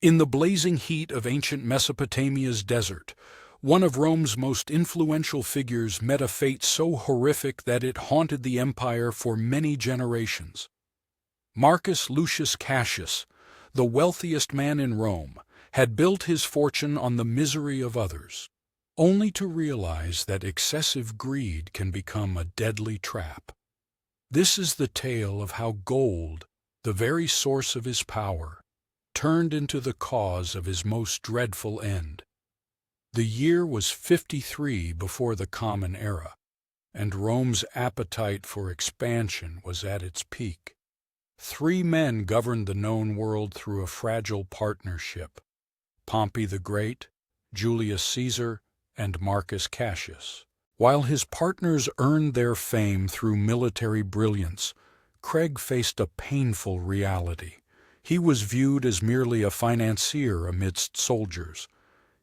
In the blazing heat of ancient Mesopotamia's desert, one of Rome's most influential figures met a fate so horrific that it haunted the empire for many generations. Marcus Lucius Cassius, the wealthiest man in Rome, had built his fortune on the misery of others, only to realize that excessive greed can become a deadly trap. This is the tale of how gold, the very source of his power, turned into the cause of his most dreadful end. The year was 53 before the Common Era, and Rome's appetite for expansion was at its peak. Three men governed the known world through a fragile partnership: Pompey the Great, Julius Caesar, and Marcus Cassius. While his partners earned their fame through military brilliance, Craig faced a painful reality. He was viewed as merely a financier amidst soldiers.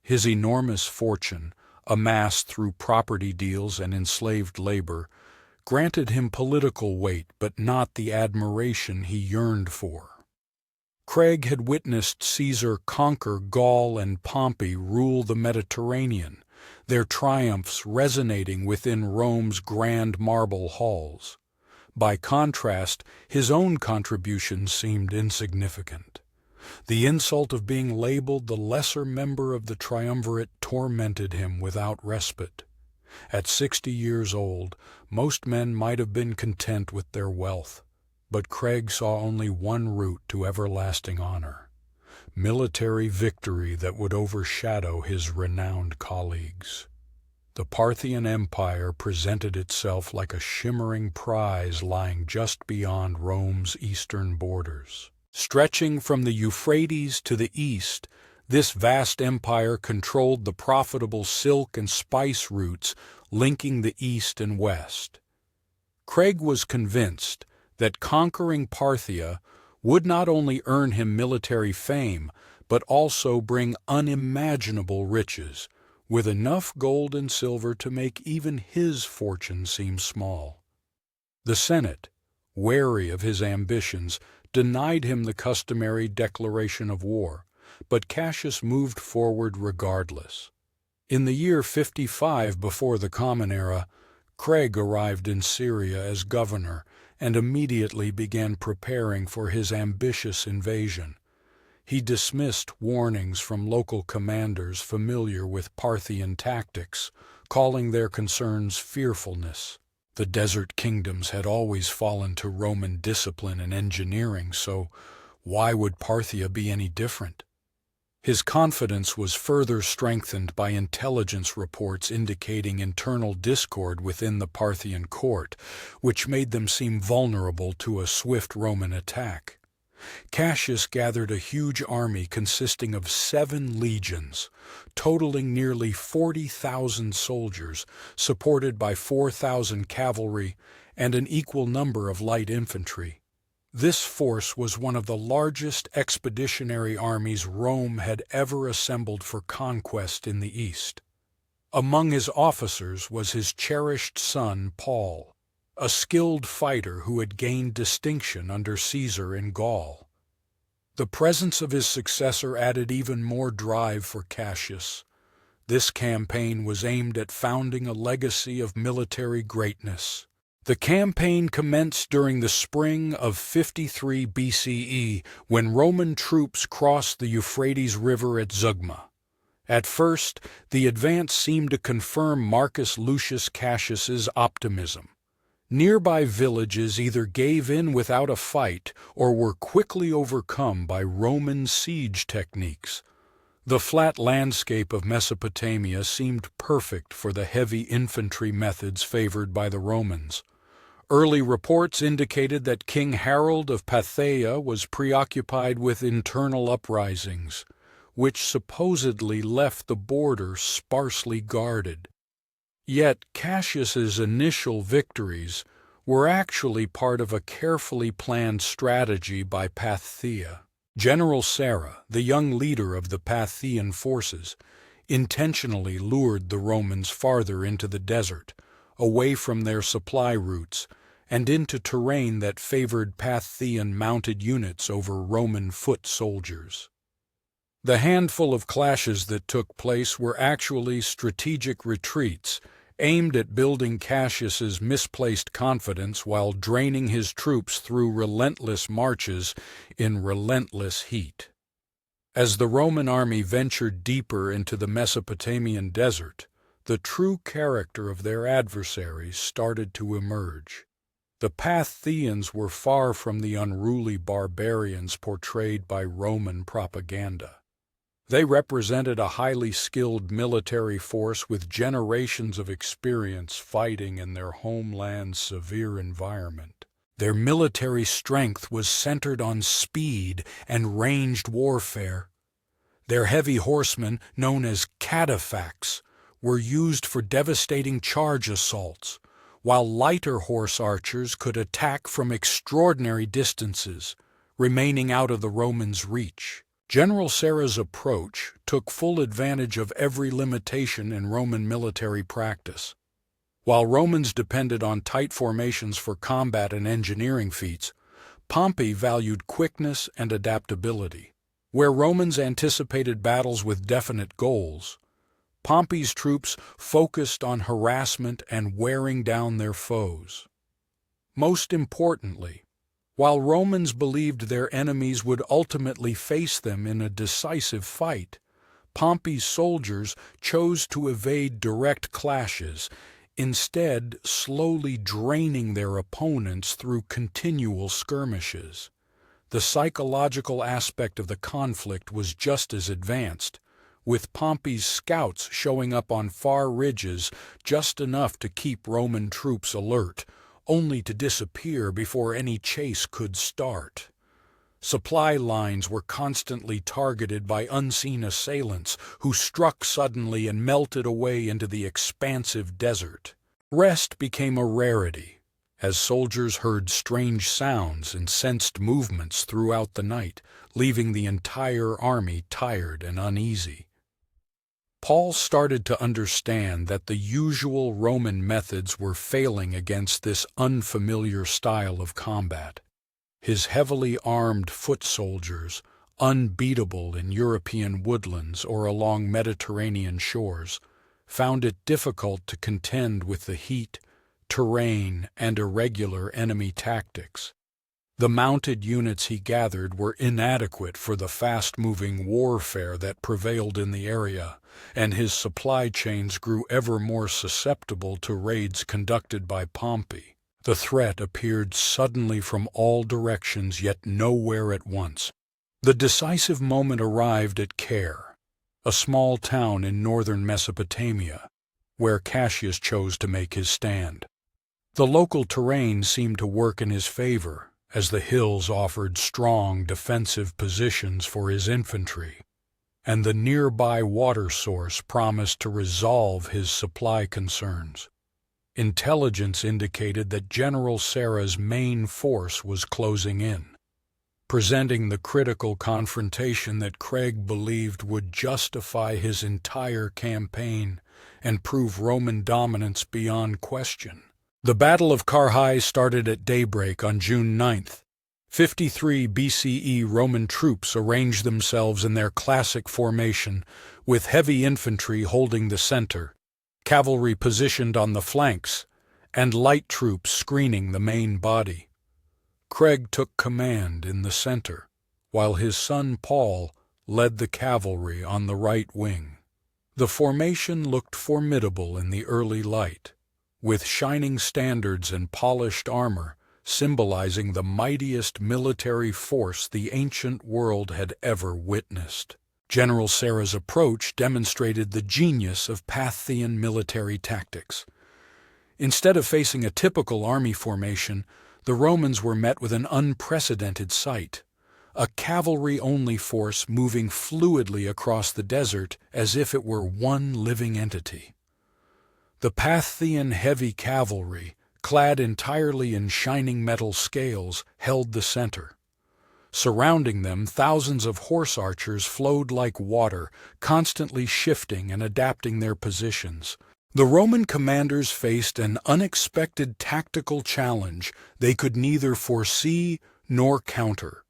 His enormous fortune, amassed through property deals and enslaved labor, granted him political weight but not the admiration he yearned for. Craig had witnessed Caesar conquer Gaul and Pompey rule the Mediterranean, their triumphs resonating within Rome's grand marble halls. By contrast, his own contribution seemed insignificant. The insult of being labeled the lesser member of the triumvirate tormented him without respite. At 60 years old, most men might have been content with their wealth, but Craig saw only one route to everlasting honor: military victory that would overshadow his renowned colleagues. The Parthian Empire presented itself like a shimmering prize lying just beyond Rome's eastern borders. Stretching from the Euphrates to the east, this vast empire controlled the profitable silk and spice routes linking the east and west. Craig was convinced that conquering Parthia would not only earn him military fame, but also bring unimaginable riches, with enough gold and silver to make even his fortune seem small. The Senate, wary of his ambitions, denied him the customary declaration of war, but Cassius moved forward regardless. In the year 55 before the Common Era, Craig arrived in Syria as governor and immediately began preparing for his ambitious invasion. He dismissed warnings from local commanders familiar with Parthian tactics, calling their concerns fearfulness. The desert kingdoms had always fallen to Roman discipline and engineering, so why would Parthia be any different? His confidence was further strengthened by intelligence reports indicating internal discord within the Parthian court, which made them seem vulnerable to a swift Roman attack. Cassius gathered a huge army consisting of 7 legions, totaling nearly 40,000 soldiers, supported by 4,000 cavalry and an equal number of light infantry. This force was one of the largest expeditionary armies Rome had ever assembled for conquest in the East. Among his officers was his cherished son Paul, a skilled fighter who had gained distinction under Caesar in Gaul. The presence of his successor added even more drive for Cassius. This campaign was aimed at founding a legacy of military greatness. The campaign commenced during the spring of 53 BCE, when Roman troops crossed the Euphrates River at Zeugma. At first, the advance seemed to confirm Marcus Lucius Cassius's optimism. Nearby villages either gave in without a fight or were quickly overcome by Roman siege techniques. The flat landscape of Mesopotamia seemed perfect for the heavy infantry methods favored by the Romans. Early reports indicated that King Harold of Pathaea was preoccupied with internal uprisings, which supposedly left the border sparsely guarded. Yet Cassius's initial victories were actually part of a carefully planned strategy by Pathaea. General Sarah, the young leader of the Pathaean forces, intentionally lured the Romans farther into the desert, away from their supply routes, and into terrain that favored Pathaean mounted units over Roman foot soldiers. The handful of clashes that took place were actually strategic retreats, aimed at building Cassius's misplaced confidence while draining his troops through relentless marches in relentless heat. As the Roman army ventured deeper into the Mesopotamian desert, the true character of their adversaries started to emerge. The Parthians were far from the unruly barbarians portrayed by Roman propaganda. They represented a highly skilled military force with generations of experience fighting in their homeland's severe environment. Their military strength was centered on speed and ranged warfare. Their heavy horsemen, known as cataphracts, were used for devastating charge assaults, while lighter horse archers could attack from extraordinary distances, remaining out of the Romans' reach. General Sarah's approach took full advantage of every limitation in Roman military practice. While Romans depended on tight formations for combat and engineering feats, Pompey valued quickness and adaptability. Where Romans anticipated battles with definite goals, Pompey's troops focused on harassment and wearing down their foes. Most importantly, while Romans believed their enemies would ultimately face them in a decisive fight, Pompey's soldiers chose to evade direct clashes, instead slowly draining their opponents through continual skirmishes. The psychological aspect of the conflict was just as advanced, with Pompey's scouts showing up on far ridges just enough to keep Roman troops alert, only to disappear before any chase could start. Supply lines were constantly targeted by unseen assailants who struck suddenly and melted away into the expansive desert. Rest became a rarity, as soldiers heard strange sounds and sensed movements throughout the night, leaving the entire army tired and uneasy. Paul started to understand that the usual Roman methods were failing against this unfamiliar style of combat. His heavily armed foot soldiers, unbeatable in European woodlands or along Mediterranean shores, found it difficult to contend with the heat, terrain, and irregular enemy tactics. The mounted units he gathered were inadequate for the fast-moving warfare that prevailed in the area, and his supply chains grew ever more susceptible to raids conducted by Pompey. The threat appeared suddenly from all directions, yet nowhere at once. The decisive moment arrived at Caire, a small town in northern Mesopotamia, where Cassius chose to make his stand. The local terrain seemed to work in his favor, as the hills offered strong defensive positions for his infantry, and the nearby water source promised to resolve his supply concerns. Intelligence indicated that General Sarah's main force was closing in, presenting the critical confrontation that Craig believed would justify his entire campaign and prove Roman dominance beyond question. The Battle of Carrhae started at daybreak on June 9th. 53 BCE Roman troops arranged themselves in their classic formation, with heavy infantry holding the center, cavalry positioned on the flanks, and light troops screening the main body. Craig took command in the center, while his son Paul led the cavalry on the right wing. The formation looked formidable in the early light, with shining standards and polished armor symbolizing the mightiest military force the ancient world had ever witnessed. General Sarah's approach demonstrated the genius of Parthian military tactics. Instead of facing a typical army formation, the Romans were met with an unprecedented sight, a cavalry-only force moving fluidly across the desert as if it were one living entity. The Parthian heavy cavalry, clad entirely in shining metal scales, held the center. Surrounding them, thousands of horse archers flowed like water, constantly shifting and adapting their positions. The Roman commanders faced an unexpected tactical challenge they could neither foresee nor counter.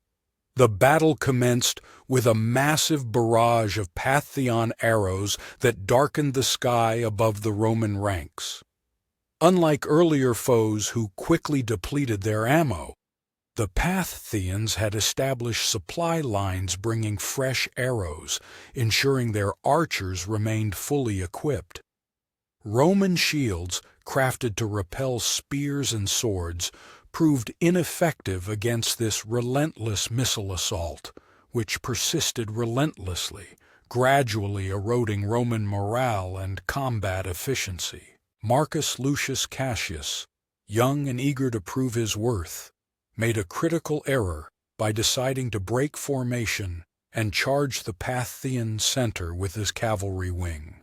The battle commenced with a massive barrage of Pantheon arrows that darkened the sky above the Roman ranks. Unlike earlier foes who quickly depleted their ammo, the Parthians had established supply lines bringing fresh arrows, ensuring their archers remained fully equipped. Roman shields, crafted to repel spears and swords, proved ineffective against this relentless missile assault, which persisted relentlessly, gradually eroding Roman morale and combat efficiency. Marcus Lucius Cassius, young and eager to prove his worth, made a critical error by deciding to break formation and charge the Parthian center with his cavalry wing.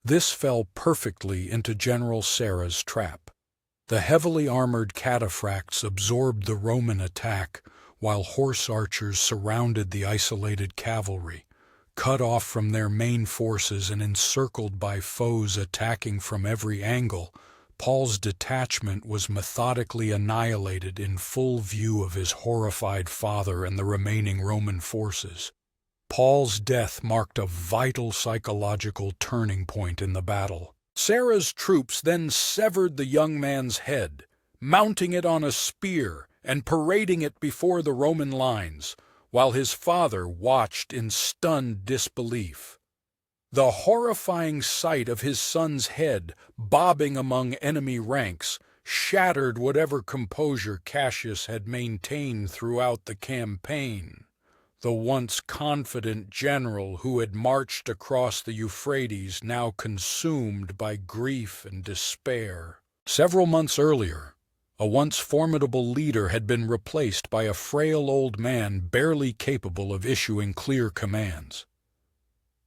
This fell perfectly into General Sarah's trap. The heavily armored cataphracts absorbed the Roman attack, while horse archers surrounded the isolated cavalry, cut off from their main forces and encircled by foes attacking from every angle. Paul's detachment was methodically annihilated in full view of his horrified father and the remaining Roman forces. Paul's death marked a vital psychological turning point in the battle. Sarah's troops then severed the young man's head, mounting it on a spear and parading it before the Roman lines, while his father watched in stunned disbelief. The horrifying sight of his son's head bobbing among enemy ranks shattered whatever composure Cassius had maintained throughout the campaign. The once confident general who had marched across the Euphrates now consumed by grief and despair. Several months earlier, a once formidable leader had been replaced by a frail old man barely capable of issuing clear commands.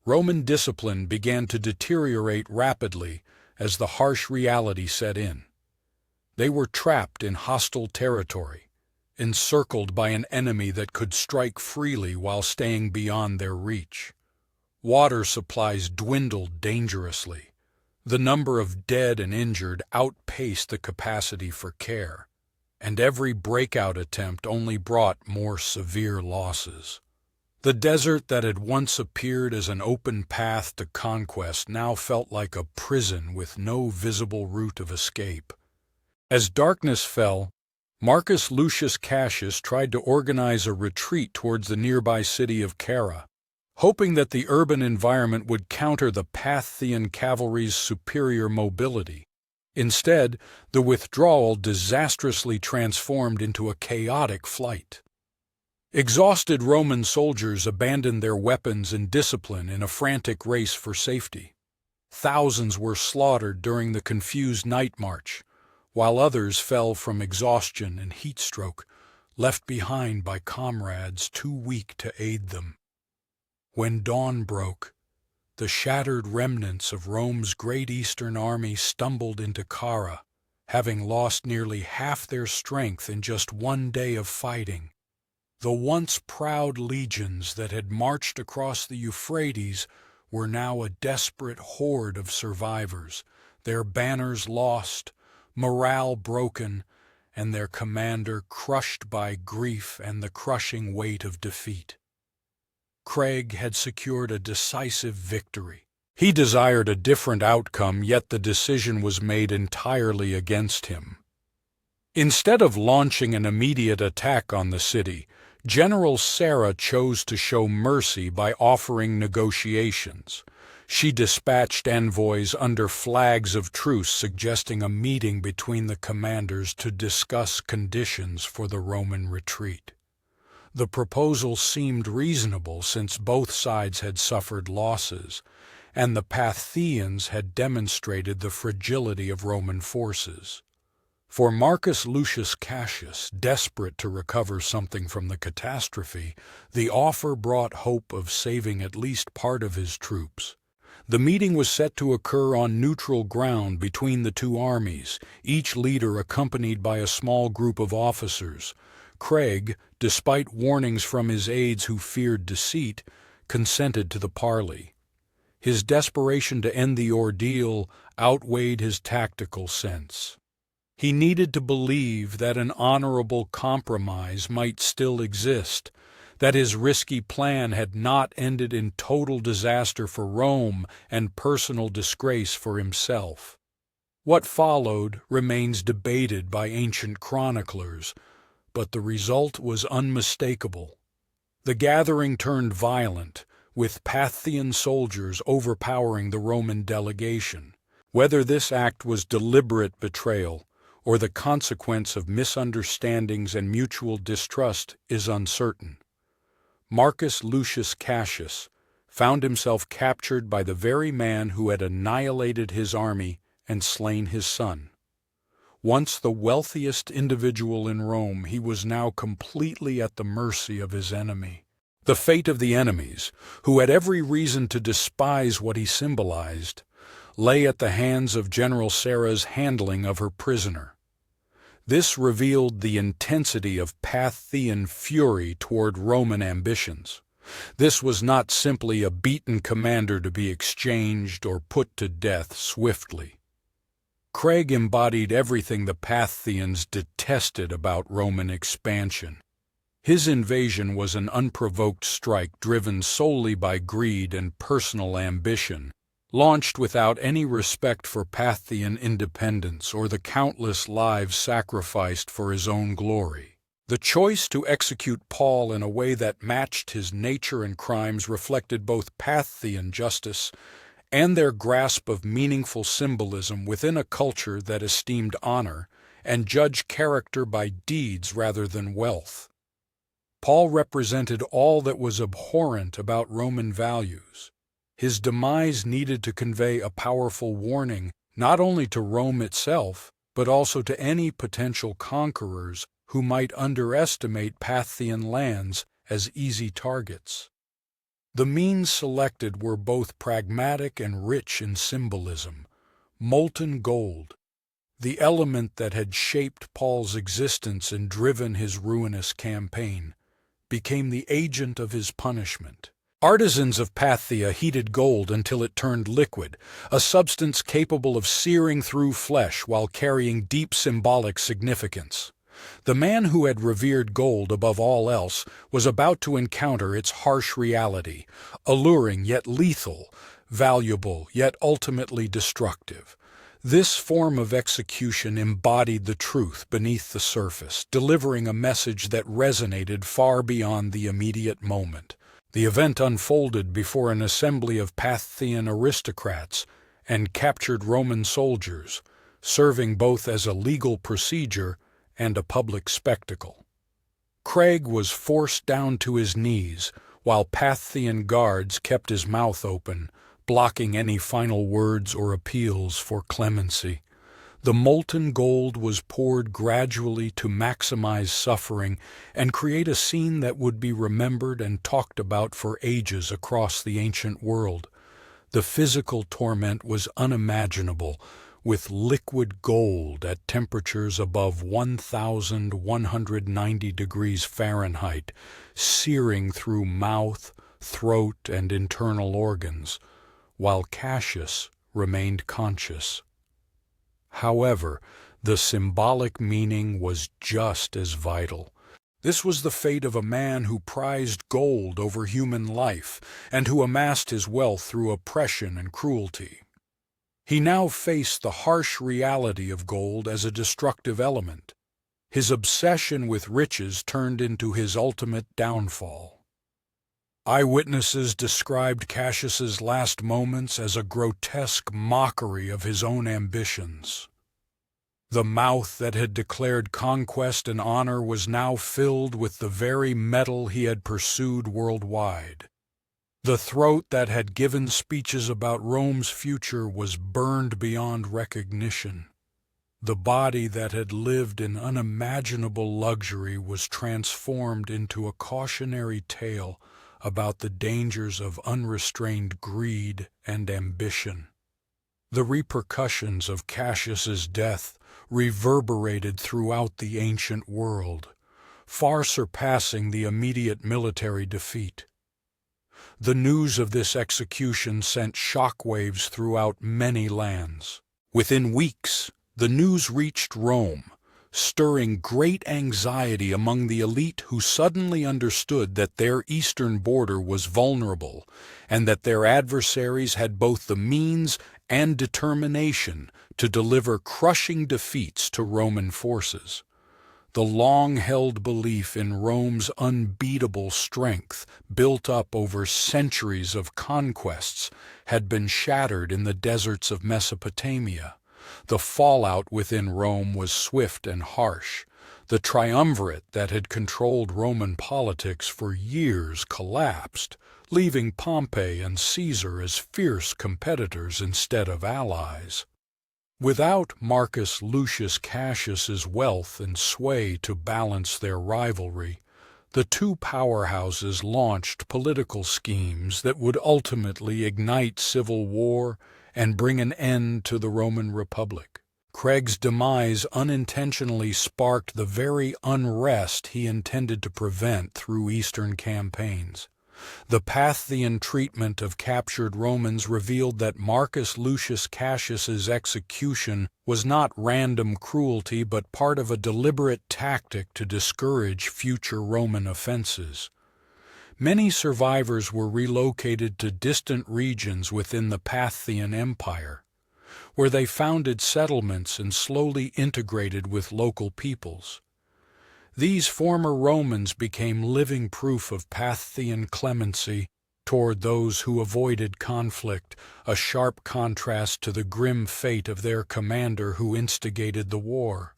Roman discipline began to deteriorate rapidly as the harsh reality set in. They were trapped in hostile territory, encircled by an enemy that could strike freely while staying beyond their reach. Water supplies dwindled dangerously. The number of dead and injured outpaced the capacity for care, and every breakout attempt only brought more severe losses. The desert that had once appeared as an open path to conquest now felt like a prison with no visible route of escape. As darkness fell, Marcus Lucius Cassius tried to organize a retreat towards the nearby city of Cara, hoping that the urban environment would counter the Parthian cavalry's superior mobility. Instead, the withdrawal disastrously transformed into a chaotic flight. Exhausted Roman soldiers abandoned their weapons and discipline in a frantic race for safety. Thousands were slaughtered during the confused night march, while others fell from exhaustion and heat stroke, left behind by comrades too weak to aid them. When dawn broke, the shattered remnants of Rome's great Eastern army stumbled into Cara, having lost nearly half their strength in just one day of fighting. The once proud legions that had marched across the Euphrates were now a desperate horde of survivors, their banners lost, morale broken, and their commander crushed by grief and the crushing weight of defeat. Craig had secured a decisive victory. He desired a different outcome, yet the decision was made entirely against him. Instead of launching an immediate attack on the city, General Sarah chose to show mercy by offering negotiations. She dispatched envoys under flags of truce suggesting a meeting between the commanders to discuss conditions for the Roman retreat. The proposal seemed reasonable since both sides had suffered losses, and the Parthians had demonstrated the fragility of Roman forces. For Marcus Lucius Cassius, desperate to recover something from the catastrophe, the offer brought hope of saving at least part of his troops. The meeting was set to occur on neutral ground between the two armies, each leader accompanied by a small group of officers. Craig, despite warnings from his aides who feared deceit, consented to the parley. His desperation to end the ordeal outweighed his tactical sense. He needed to believe that an honorable compromise might still exist, that his risky plan had not ended in total disaster for Rome and personal disgrace for himself. What followed remains debated by ancient chroniclers, but the result was unmistakable. The gathering turned violent, with Parthian soldiers overpowering the Roman delegation. Whether this act was deliberate betrayal or the consequence of misunderstandings and mutual distrust is uncertain. Marcus Lucius Cassius found himself captured by the very man who had annihilated his army and slain his son. Once the wealthiest individual in Rome, he was now completely at the mercy of his enemy. The fate of the enemies, who had every reason to despise what he symbolized, lay at the hands of General Sarah's handling of her prisoner. This revealed the intensity of Parthian fury toward Roman ambitions. This was not simply a beaten commander to be exchanged or put to death swiftly. Craig embodied everything the Parthians detested about Roman expansion. His invasion was an unprovoked strike driven solely by greed and personal ambition, launched without any respect for Parthian independence or the countless lives sacrificed for his own glory. The choice to execute Paul in a way that matched his nature and crimes reflected both Parthian justice and their grasp of meaningful symbolism within a culture that esteemed honor and judged character by deeds rather than wealth. Paul represented all that was abhorrent about Roman values. His demise needed to convey a powerful warning not only to Rome itself, but also to any potential conquerors who might underestimate Parthian lands as easy targets. The means selected were both pragmatic and rich in symbolism. Molten gold, the element that had shaped Paul's existence and driven his ruinous campaign, became the agent of his punishment. Artisans of Parthia heated gold until it turned liquid, a substance capable of searing through flesh while carrying deep symbolic significance. The man who had revered gold above all else was about to encounter its harsh reality, alluring yet lethal, valuable yet ultimately destructive. This form of execution embodied the truth beneath the surface, delivering a message that resonated far beyond the immediate moment. The event unfolded before an assembly of Parthian aristocrats and captured Roman soldiers, serving both as a legal procedure and a public spectacle. Craig was forced down to his knees, while Parthian guards kept his mouth open, blocking any final words or appeals for clemency. The molten gold was poured gradually to maximize suffering and create a scene that would be remembered and talked about for ages across the ancient world. The physical torment was unimaginable, with liquid gold at temperatures above 1,190 degrees Fahrenheit, searing through mouth, throat, and internal organs, while Cassius remained conscious. However, the symbolic meaning was just as vital. This was the fate of a man who prized gold over human life and who amassed his wealth through oppression and cruelty. He now faced the harsh reality of gold as a destructive element. His obsession with riches turned into his ultimate downfall. Eyewitnesses described Cassius's last moments as a grotesque mockery of his own ambitions. The mouth that had declared conquest and honor was now filled with the very metal he had pursued worldwide. The throat that had given speeches about Rome's future was burned beyond recognition. The body that had lived in unimaginable luxury was transformed into a cautionary tale about the dangers of unrestrained greed and ambition. The repercussions of Cassius's death reverberated throughout the ancient world, far surpassing the immediate military defeat. The news of this execution sent shockwaves throughout many lands. Within weeks, the news reached Rome, stirring great anxiety among the elite who suddenly understood that their eastern border was vulnerable and that their adversaries had both the means and determination to deliver crushing defeats to Roman forces. The long-held belief in Rome's unbeatable strength, built up over centuries of conquests, had been shattered in the deserts of Mesopotamia. The fallout within Rome was swift and harsh. The triumvirate that had controlled Roman politics for years collapsed, leaving Pompey and Caesar as fierce competitors instead of allies. Without Marcus Lucius Cassius's wealth and sway to balance their rivalry, the two powerhouses launched political schemes that would ultimately ignite civil war and bring an end to the Roman Republic. Craig's demise unintentionally sparked the very unrest he intended to prevent through Eastern campaigns. The Parthian treatment of captured Romans revealed that Marcus Lucius Cassius's execution was not random cruelty but part of a deliberate tactic to discourage future Roman offenses. Many survivors were relocated to distant regions within the Parthian Empire, where they founded settlements and slowly integrated with local peoples. These former Romans became living proof of Parthian clemency toward those who avoided conflict, a sharp contrast to the grim fate of their commander who instigated the war.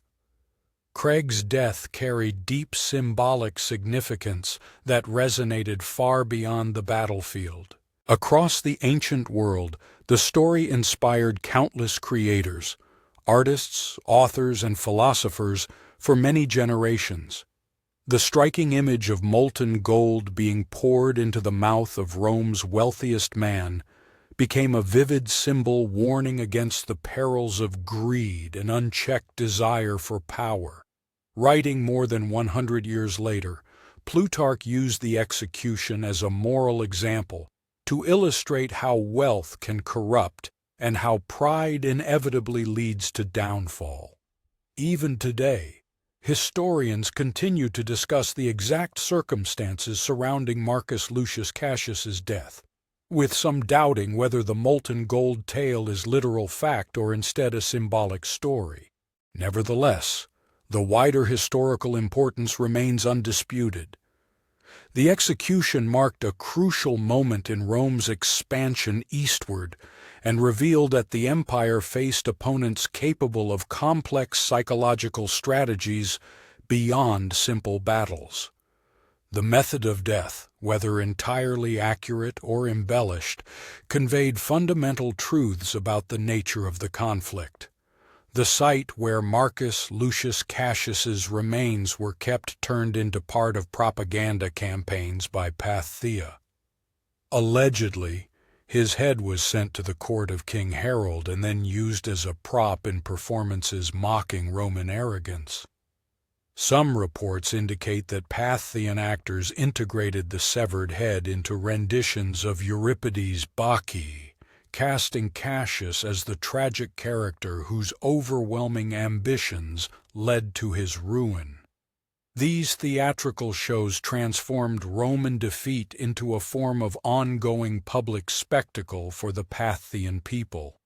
Craig's death carried deep symbolic significance that resonated far beyond the battlefield. Across the ancient world, the story inspired countless creators, artists, authors, and philosophers for many generations. The striking image of molten gold being poured into the mouth of Rome's wealthiest man became a vivid symbol warning against the perils of greed and unchecked desire for power. Writing more than 100 years later, Plutarch used the execution as a moral example to illustrate how wealth can corrupt and how pride inevitably leads to downfall. Even today, historians continue to discuss the exact circumstances surrounding Marcus Lucius Cassius's death, with some doubting whether the molten gold tale is literal fact or instead a symbolic story. Nevertheless, the wider historical importance remains undisputed. The execution marked a crucial moment in Rome's expansion eastward and revealed that the empire faced opponents capable of complex psychological strategies beyond simple battles. The method of death, whether entirely accurate or embellished, conveyed fundamental truths about the nature of the conflict. The site where Marcus Lucius Cassius's remains were kept turned into part of propaganda campaigns by Parthia. Allegedly, his head was sent to the court of King Harold and then used as a prop in performances mocking Roman arrogance. Some reports indicate that Parthian actors integrated the severed head into renditions of Euripides' Bacchae, casting Cassius as the tragic character whose overwhelming ambitions led to his ruin. These theatrical shows transformed Roman defeat into a form of ongoing public spectacle for the Parthian people.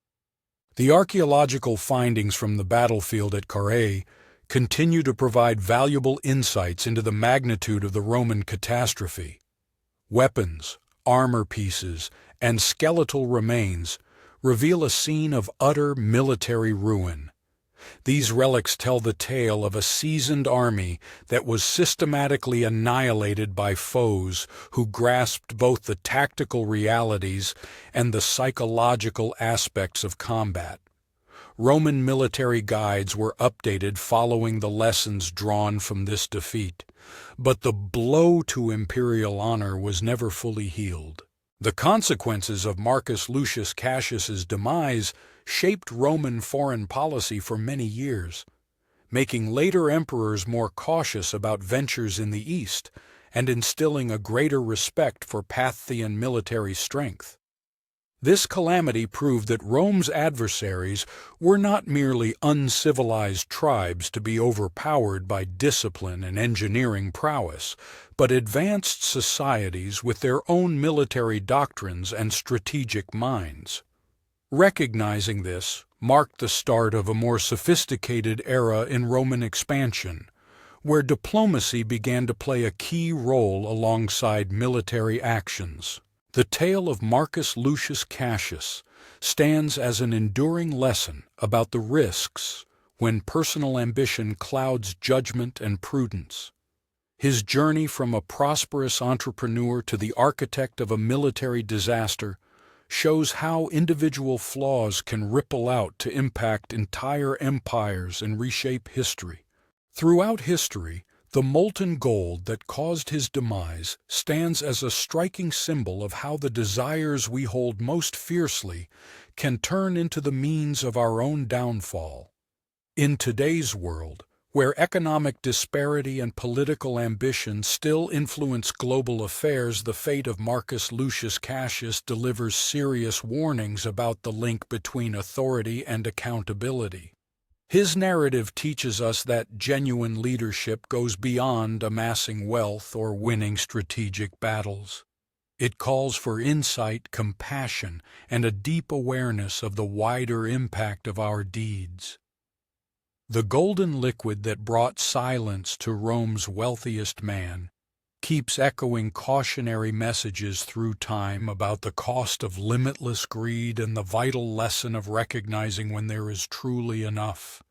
The archaeological findings from the battlefield at Carrhae continue to provide valuable insights into the magnitude of the Roman catastrophe. Weapons, armor pieces, and skeletal remains reveal a scene of utter military ruin. These relics tell the tale of a seasoned army that was systematically annihilated by foes who grasped both the tactical realities and the psychological aspects of combat. Roman military guides were updated following the lessons drawn from this defeat, but the blow to imperial honor was never fully healed. The consequences of Marcus Lucius Cassius's demise shaped Roman foreign policy for many years, making later emperors more cautious about ventures in the East and instilling a greater respect for Parthian military strength. This calamity proved that Rome's adversaries were not merely uncivilized tribes to be overpowered by discipline and engineering prowess, but advanced societies with their own military doctrines and strategic minds. Recognizing this marked the start of a more sophisticated era in Roman expansion, where diplomacy began to play a key role alongside military actions. The tale of Marcus Lucius Cassius stands as an enduring lesson about the risks when personal ambition clouds judgment and prudence. His journey from a prosperous entrepreneur to the architect of a military disaster shows how individual flaws can ripple out to impact entire empires and reshape history. Throughout history, the molten gold that caused his demise stands as a striking symbol of how the desires we hold most fiercely can turn into the means of our own downfall. In today's world, where economic disparity and political ambition still influence global affairs, the fate of Marcus Lucius Cassius delivers serious warnings about the link between authority and accountability. His narrative teaches us that genuine leadership goes beyond amassing wealth or winning strategic battles. It calls for insight, compassion, and a deep awareness of the wider impact of our deeds. The golden liquid that brought silence to Rome's wealthiest man keeps echoing cautionary messages through time about the cost of limitless greed and the vital lesson of recognizing when there is truly enough.